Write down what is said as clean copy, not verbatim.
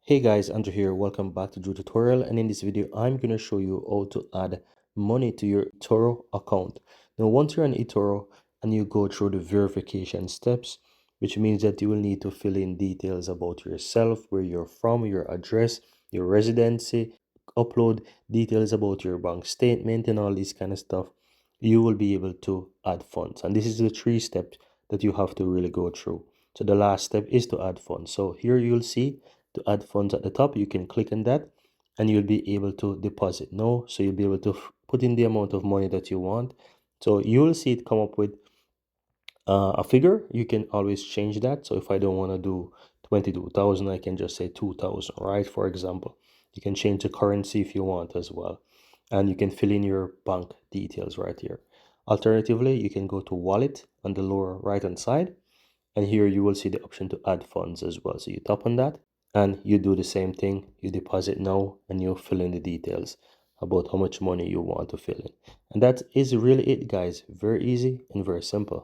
Hey guys, Andrew here. Welcome back to Drew Tutorial, and in this video I'm going to show you how to add money to your eToro account. Now once you're on eToro and you go through the verification steps, which means that you will need to fill in details about yourself, where you're from, your address, your residency, upload details about your bank statement and all this kind of stuff, you will be able to add funds. And this is the three steps that you have to really go through. So the last step is to add funds. So here you'll see to add funds at the top. You can click on that and you'll be able to deposit now. So you'll be able to put in the amount of money that you want. So you'll see it come up with a figure. You can always change that. So if I don't want to do 22,000, I can just say 2,000, right? For example, you can change the currency if you want as well. And you can fill in your bank details right here. Alternatively, you can go to wallet on the lower right hand side, and here you will see the option to add funds as well. So you tap on that and you do the same thing. You deposit now and you fill in the details about how much money you want to fill in. And that is really it, guys. Very easy and very simple.